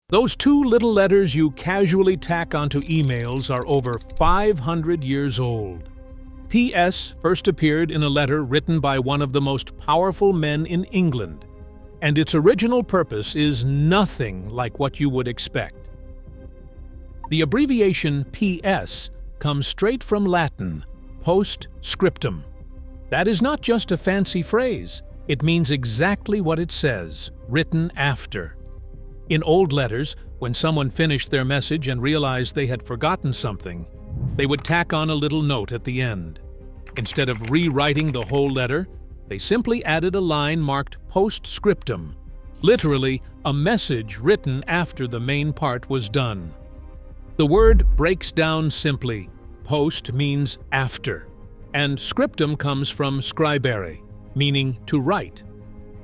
Those two little letters you casually tack onto emails are over 500 years old. PS first appeared in a letter written by one of the most powerful men in England, and its original purpose is nothing like what you would expect. The abbreviation PS comes straight from Latin, post scriptum. That is not just a fancy phrase, it means exactly what it says, written after. In old letters, when someone finished their message and realized they had forgotten something, they would tack on a little note at the end. Instead of rewriting the whole letter, they simply added a line marked post-scriptum, literally a message written after the main part was done. The word breaks down simply. Post means after, and scriptum comes from scribere, meaning to write.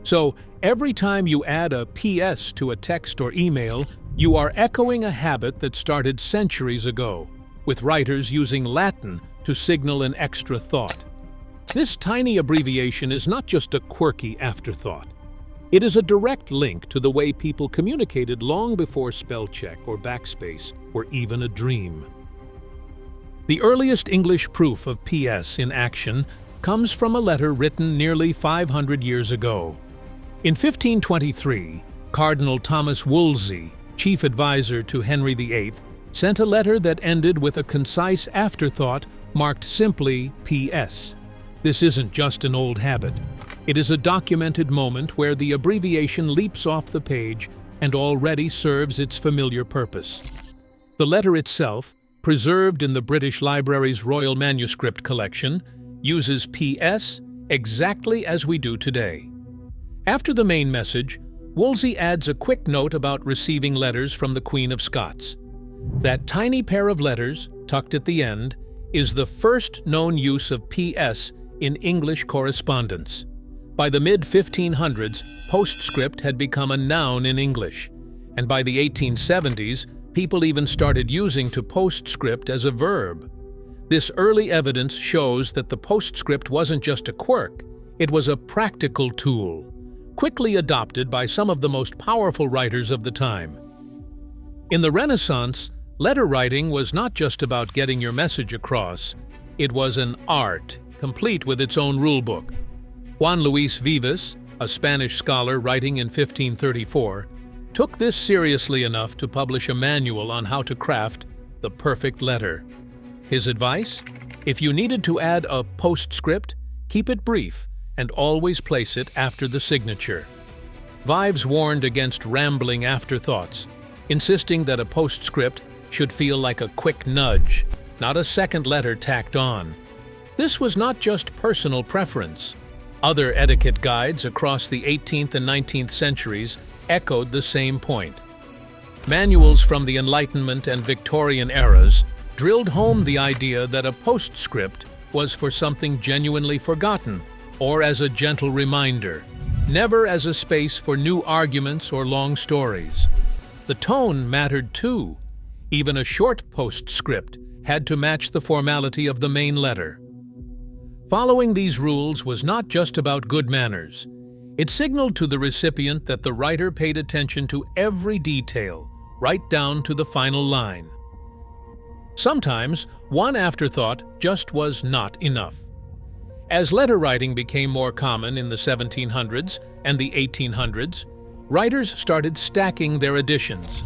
So, every time you add a PS to a text or email, you are echoing a habit that started centuries ago, with writers using Latin to signal an extra thought. This tiny abbreviation is not just a quirky afterthought. It is a direct link to the way people communicated long before spell check or backspace were even a dream. The earliest English proof of PS in action comes from a letter written nearly 500 years ago. In 1523, Cardinal Thomas Wolsey, chief advisor to Henry VIII, sent a letter that ended with a concise afterthought marked simply PS. This isn't just an old habit. It is a documented moment where the abbreviation leaps off the page and already serves its familiar purpose. The letter itself, preserved in the British Library's Royal Manuscript Collection, uses PS exactly as we do today. After the main message, Wolsey adds a quick note about receiving letters from the Queen of Scots. That tiny pair of letters, tucked at the end, is the first known use of PS in English correspondence. By the mid-1500s, postscript had become a noun in English, and by the 1870s, people even started using to postscript as a verb. This early evidence shows that the postscript wasn't just a quirk, it was a practical tool, quickly adopted by some of the most powerful writers of the time. In the Renaissance, letter writing was not just about getting your message across, it was an art, complete with its own rulebook. Juan Luis Vives, a Spanish scholar writing in 1534, took this seriously enough to publish a manual on how to craft the perfect letter. His advice? If you needed to add a postscript, keep it brief and always place it after the signature. Vives warned against rambling afterthoughts, insisting that a postscript should feel like a quick nudge, not a second letter tacked on. This was not just personal preference. Other etiquette guides across the 18th and 19th centuries echoed the same point. Manuals from the Enlightenment and Victorian eras drilled home the idea that a postscript was for something genuinely forgotten, or as a gentle reminder, never as a space for new arguments or long stories. The tone mattered too. Even a short postscript had to match the formality of the main letter. Following these rules was not just about good manners. It signaled to the recipient that the writer paid attention to every detail, right down to the final line. Sometimes, one afterthought just was not enough. As letter writing became more common in the 1700s and the 1800s, writers started stacking their additions.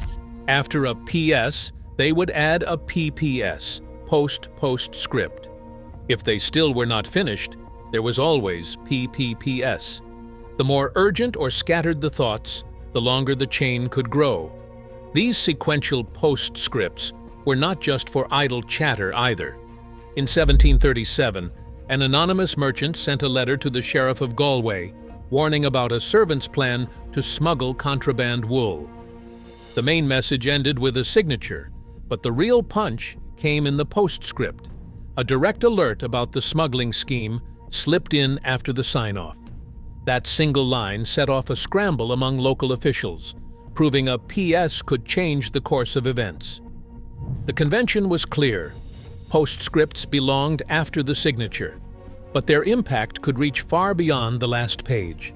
After a PS, they would add a PPS, postscript. If they still were not finished, there was always PPPS. The more urgent or scattered the thoughts, the longer the chain could grow. These sequential postscripts were not just for idle chatter either. In 1737, an anonymous merchant sent a letter to the Sheriff of Galway, warning about a servant's plan to smuggle contraband wool. The main message ended with a signature, but the real punch came in the postscript. A direct alert about the smuggling scheme slipped in after the sign-off. That single line set off a scramble among local officials, proving a PS could change the course of events. The convention was clear. Postscripts belonged after the signature, but their impact could reach far beyond the last page.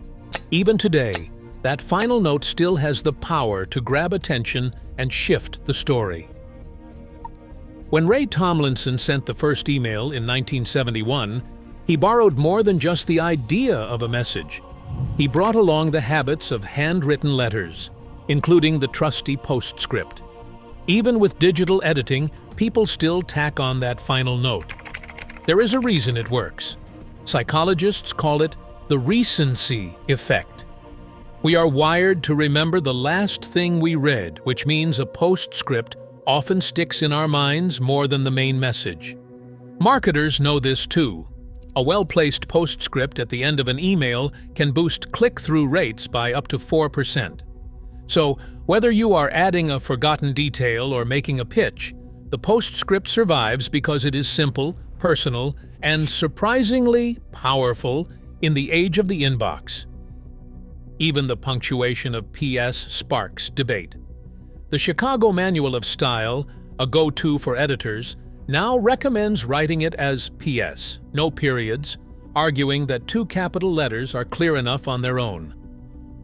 Even today, that final note still has the power to grab attention and shift the story. When Ray Tomlinson sent the first email in 1971, he borrowed more than just the idea of a message. He brought along the habits of handwritten letters, including the trusty postscript. Even with digital editing, people still tack on that final note. There is a reason it works. Psychologists call it the recency effect. We are wired to remember the last thing we read, which means a postscript often sticks in our minds more than the main message. Marketers know this too. A well-placed postscript at the end of an email can boost click-through rates by up to 4%. So, whether you are adding a forgotten detail or making a pitch, the postscript survives because it is simple, personal, and surprisingly powerful in the age of the inbox. Even the punctuation of PS sparks debate. The Chicago Manual of Style, a go-to for editors, now recommends writing it as PS, no periods, arguing that 2 capital letters are clear enough on their own.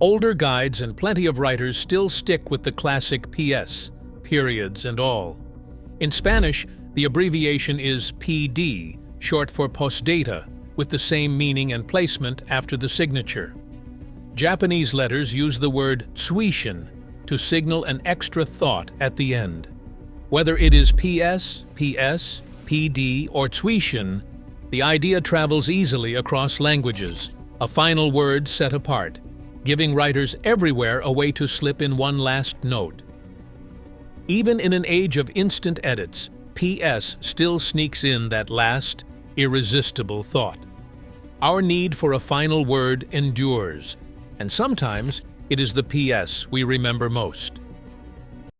Older guides and plenty of writers still stick with the classic PS, periods and all. In Spanish, the abbreviation is PD, short for postdata, with the same meaning and placement after the signature. Japanese letters use the word tsuishin to signal an extra thought at the end. Whether it is PS, PS, PD, or tsuishin, the idea travels easily across languages, a final word set apart, giving writers everywhere a way to slip in one last note. Even in an age of instant edits, PS still sneaks in that last, irresistible thought. Our need for a final word endures, and sometimes it is the PS we remember most.